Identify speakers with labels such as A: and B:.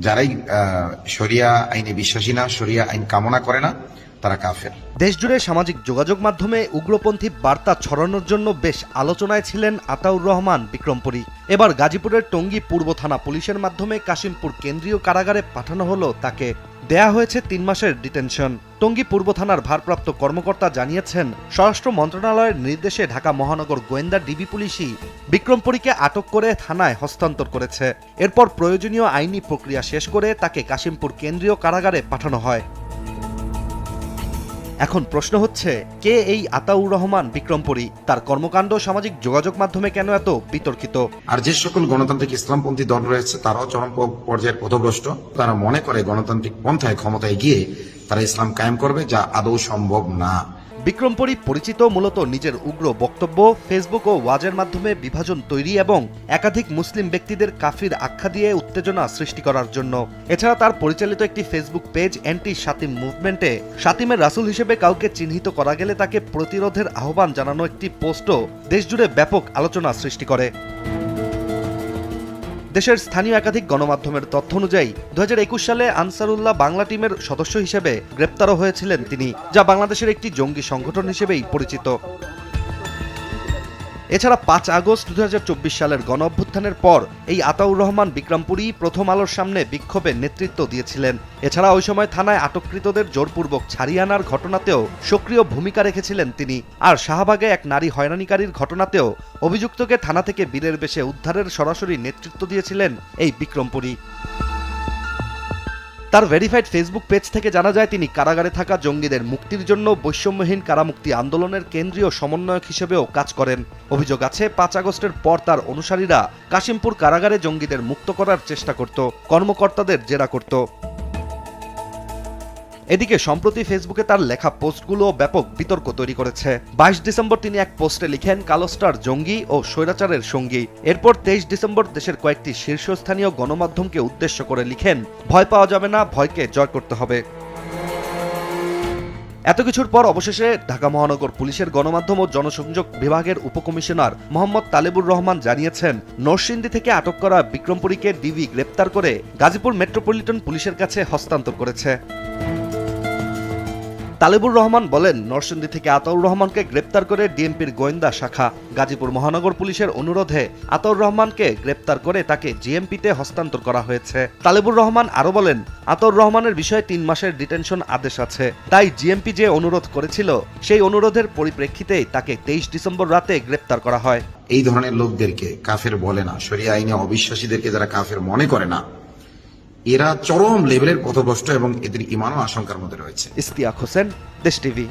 A: যারাই শরিয়া আইনে বিশ্বাসী না, শরিয়া আইন কামনা করে না, তারা কাফের।
B: দেশজুড়ে সামাজিক যোগাযোগ মাধ্যমে উগ্রপন্থী বার্তা ছড়ানোর জন্য বেশ আলোচনায় ছিলেন আতাউর রহমান বিক্রমপুরী। এবার গাজীপুরের টঙ্গী পূর্ব থানা পুলিশের মাধ্যমে কাশিমপুর কেন্দ্রীয় কারাগারে পাঠানো হলো তাকে। দেয়া হয়েছে 3 মাসের ডিটেনশন। টঙ্গী পূর্ব থানার ভারপ্রাপ্ত কর্মকর্তা জানিয়েছেন, স্বরাষ্ট্র মন্ত্রণালয়ের নির্দেশে ঢাকা মহানগর গোয়েন্দা ডিবি পুলিশই বিক্রমপুরীকে আটক করে থানায় হস্তান্তর করেছে। এরপর প্রয়োজনীয় আইনি প্রক্রিয়া শেষ করে তাকে কাশিমপুর কেন্দ্রীয় কারাগারে পাঠানো হয়। এখন প্রশ্ন হচ্ছে, কে এই আতাউর রহমান বিক্রমপুরী? তার কর্মকাণ্ড সামাজিক যোগাযোগ মাধ্যমে কেন এত বিতর্কিত?
A: আর যে সকল গণতান্ত্রিক ইসলামপন্থী দল রয়েছে তারাও চরম পর্যায়ের পথভ্রষ্ট। তারা মনে করে গণতান্ত্রিক পন্থায় ক্ষমতায় গিয়ে তারা ইসলাম কায়েম করবে, যা আদৌ সম্ভব না।
B: বিক্রমপুরী পরিচিত মূলত নিজের উগ্র বক্তব্য, ফেসবুক ও ওয়াজের মাধ্যমে বিভাজন তৈরি এবং একাধিক মুসলিম ব্যক্তিদের কাফির আখ্যা দিয়ে উত্তেজনা সৃষ্টি করার জন্য। এছাড়া তার পরিচালিত একটি ফেসবুক পেজ অ্যান্টি শাতিম মুভমেন্টে শাতিমের রাসূল হিসেবে কাউকে চিহ্নিত করা গেলে তাকে প্রতিরোধের আহ্বান জানানো একটি পোস্টও দেশজুড়ে ব্যাপক আলোচনা সৃষ্টি করে। দেশের স্থানীয় একাধিক গণমাধ্যমের তথ্য অনুযায়ী 2021 সালে আনসারুল্লাহ বাংলা টিমের সদস্য হিসেবে গ্রেপ্তারও হয়েছিলেন তিনি, যা বাংলাদেশের একটি জঙ্গি সংগঠন হিসেবেই পরিচিত। এছাড়া 5 আগস্ট 2024 সালের গণ অভ্যুত্থানের পর এই আতাউর রহমান বিক্রমপুরী প্রথম আলোর সামনে বিক্ষোভে নেতৃত্ব দিয়েছিলেন। এছাড়া ওই সময় থানায় আটককৃতদের জোরপূর্বক ছাড়িয়ে আনার ঘটনাতেও সক্রিয় ভূমিকা রেখেছিলেন তিনি। আর শাহবাগে এক নারী হয়রানিকারীর ঘটনাতেও অভিযুক্তকে থানা থেকে বীরের বেশে উদ্ধারের সরাসরি নেতৃত্ব দিয়েছিলেন এই বিক্রমপুরী। তার ভেরিফাইড ফেসবুক পেজ থেকে জানা যায়, তিনি কারাগারে থাকা জঙ্গিদের মুক্তির জন্য বৈষম্যহীন কারামুক্তি আন্দোলনের কেন্দ্রীয় সমন্বয়ক হিসেবেও কাজ করেন। অভিযোগ আছে, 5 আগস্টের পর তার অনুসারীরা কাশিমপুর কারাগারে জঙ্গিদের মুক্ত করার চেষ্টা করত, কর্মকর্তাদের জেরা করত। এদিকে সম্প্রতি ফেসবুকে তার লেখা পোস্টগুলো ব্যাপক বিতর্ক তৈরি করেছে। 22 ডিসেম্বর তিনি এক পোস্টে লিখেন, কালো স্টার জঙ্গি ও স্বৈরাচারের সঙ্গী। এরপর 23 ডিসেম্বর দেশের কয়েকটি শীর্ষস্থানীয় গণমাধ্যমকে উদ্দেশ্য করে লিখেন, ভয় পাওয়া যাবে না, ভয়কে জয় করতে হবে। এত কিছুর পর অবশেষে ঢাকা মহানগর পুলিশের গণমাধ্যম ও জনসংযোগ বিভাগের উপকমিশনার মোহাম্মদ তালেবুর রহমান জানিয়েছেন, নরসিংদী থেকে আটক করা বিক্রমপুরীকে ডিবি গ্রেপ্তার করে গাজীপুর মেট্রোপলিটন পুলিশের কাছে হস্তান্তর করেছে। তালেবুর রহমান বলেন, নরসিংদী থেকে আতাউর রহমানকে গ্রেপ্তার করে ডিএমপির গোয়েন্দা শাখা গাজীপুর মহানগর পুলিশের অনুরোধে আতাউর রহমানকে গ্রেপ্তার করে তাকে জিএমপিতে হস্তান্তর করা হয়েছে। তালেবুর রহমান আরো বলেন, আতাউর রহমানের বিষয়ে 3 মাসের ডিটেনশন আদেশ আছে, তাই জিএমপি যে অনুরোধ করেছিল সেই অনুরোধের পরিপ্রেক্ষিতেই তাকে 23 ডিসেম্বর রাতে গ্রেপ্তার করা হয়।
A: এই ধরনের লোকদেরকে কাফের বলে না, শরিয়া আইনে অবিশ্বাসীদেরকে যারা কাফের মনে করে না, এরা চরম লেভেলের পথভ্রষ্ট এবং এদের ইমানও আশঙ্কার মধ্যে রয়েছে।
B: ইশতিয়াক হোসেন, দেশ টিভি।